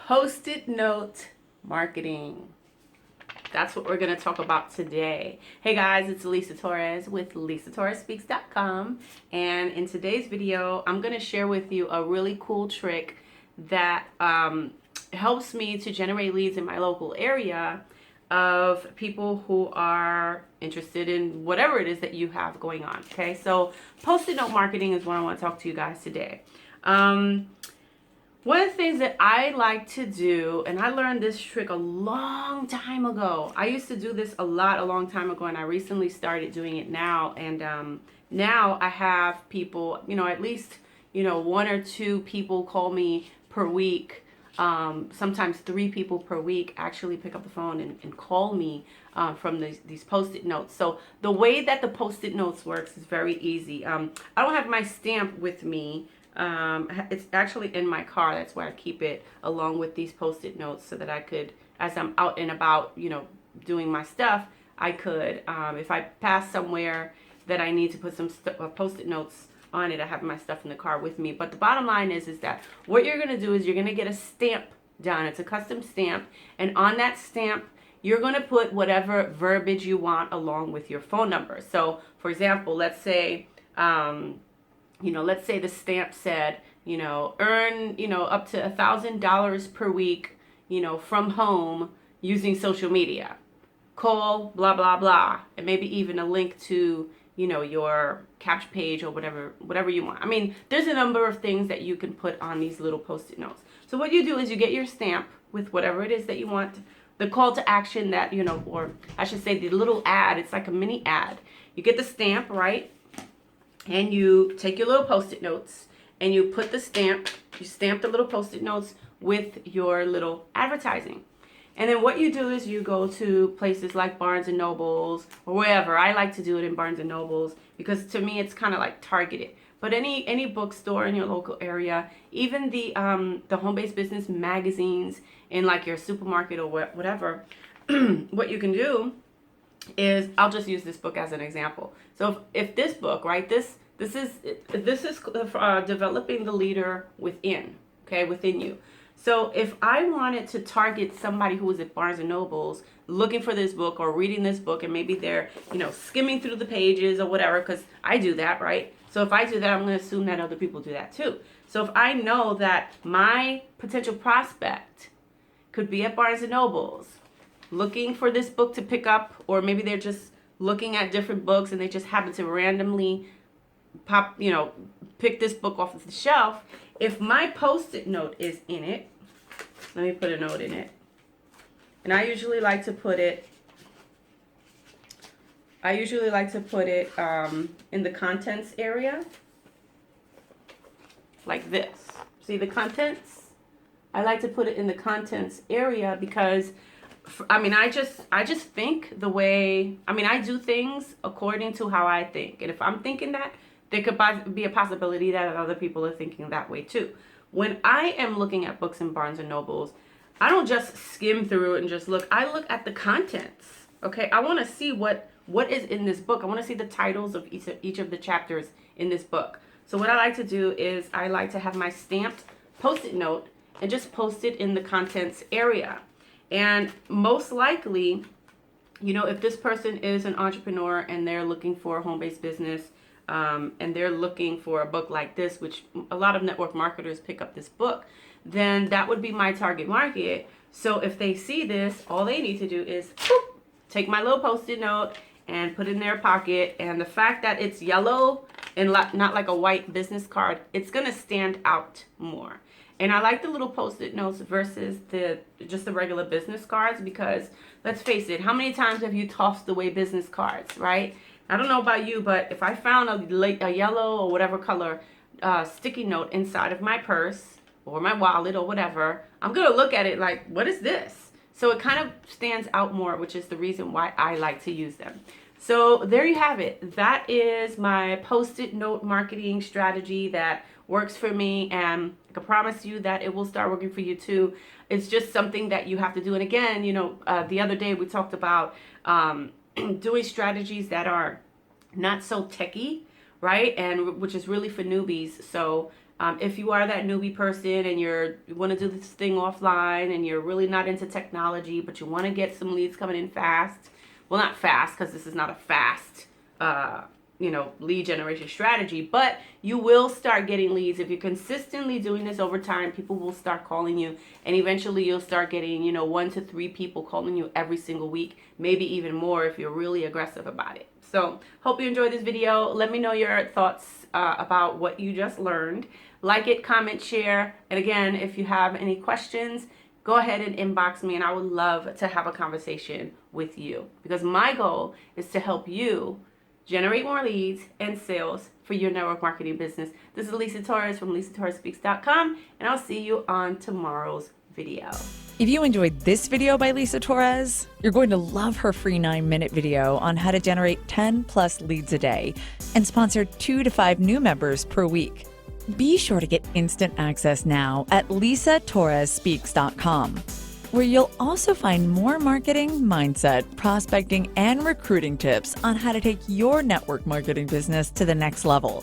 Post-it note marketing. That's what we're going to talk about today. Hey guys, it's Lisa Torres with lisatorresspeaks.com, and in today's video I'm going to share with you a really cool trick that helps me to generate leads in my local area of people who are interested in whatever it is that you have going on. Okay, so post-it note marketing is what I want to talk to you guys today. One of the things that I like to do, and I learned this trick a long time ago. I used to do this a long time ago, and I recently started doing it now. And now I have people, at least, one or two people call me per week. Sometimes 3 people per week actually pick up the phone and call me from these post-it notes. So the way that the post-it notes works is very easy. I don't have my stamp with me. It's actually in my car. That's where I keep it, along with these post-it notes, so that I could, as I'm out and about, doing my stuff, I could, if I pass somewhere that I need to put some post-it notes on it, I have my stuff in the car with me. But the bottom line is that what you're going to do is you're going to get a stamp done. It's a custom stamp, and on that stamp you're going to put whatever verbiage you want along with your phone number. So for example, let's say let's say the stamp said, earn, up to $1,000 per week, from home using social media. Call, blah, blah, blah. And maybe even a link to, your capture page or whatever you want. I mean, there's a number of things that you can put on these little post-it notes. So what you do is you get your stamp with whatever it is that you want, the call to action that, or I should say the little ad. It's like a mini ad. You get the stamp, right? And you take your little post-it notes and you put the stamp, you stamp the little post-it notes with your little advertising. And then what you do is you go to places like Barnes and Nobles or wherever. I like to do it in Barnes and Nobles because to me it's kind of like targeted. But any bookstore in your local area, even the home-based business magazines in like your supermarket or whatever, what you can do is, I'll just use this book as an example. So if this book, right, this is developing the leader within, okay, within you. So if I wanted to target somebody who was at Barnes and Nobles looking for this book or reading this book, and maybe they're, skimming through the pages or whatever, because I do that, right? So if I do that, I'm going to assume that other people do that too. So if I know that my potential prospect could be at Barnes and Nobles looking for this book to pick up, or maybe they're just looking at different books and they just happen to randomly pick this book off of the shelf. If my post-it note is in it, let me put a note in it. And I usually like to put it in the contents area, like this. See the contents? I like to put it in the contents area because I just think the way, I do things according to how I think. And if I'm thinking that, there could be a possibility that other people are thinking that way too. When I am looking at books in Barnes and Nobles, I don't just skim through it and just look. I look at the contents. Okay, I want to see what is in this book. I want to see the titles of each of the chapters in this book. So what I like to do is I like to have my stamped post-it note and just post it in the contents area. And most likely, if this person is an entrepreneur and they're looking for a home-based business, and they're looking for a book like this, which a lot of network marketers pick up this book, then that would be my target market. So if they see this, all they need to do is take my little post-it note and put it in their pocket. And the fact that it's yellow and not like a white business card, it's going to stand out more. And I like the little post-it notes versus just the regular business cards, because let's face it, how many times have you tossed away business cards, right? I don't know about you, but if I found a yellow or whatever color sticky note inside of my purse or my wallet or whatever, I'm going to look at it like, what is this? So it kind of stands out more, which is the reason why I like to use them. So there you have it. That is my post-it note marketing strategy that works for me, and I can promise you that it will start working for you too. It's just something that you have to do. And again, the other day we talked about doing strategies that are not so techy, right? And which is really for newbies. So If you are that newbie person and you want to do this thing offline and you're really not into technology, but you want to get some leads coming in fast, well, not fast because this is not a fast, lead generation strategy, but you will start getting leads. If you're consistently doing this over time, people will start calling you, and eventually you'll start getting, 1 to 3 people calling you every single week, maybe even more if you're really aggressive about it. So hope you enjoyed this video. Let me know your thoughts about what you just learned. Like it, comment, share. And again, if you have any questions, go ahead and inbox me, and I would love to have a conversation with you, because my goal is to help you generate more leads and sales for your network marketing business. This is Lisa Torres from lisatorresspeaks.com, and I'll see you on tomorrow's video. If you enjoyed this video by Lisa Torres, you're going to love her free 9-minute video on how to generate 10+ leads a day and sponsor 2 to 5 new members per week. Be sure to get instant access now at lisatorresspeaks.com, where you'll also find more marketing, mindset, prospecting, and recruiting tips on how to take your network marketing business to the next level.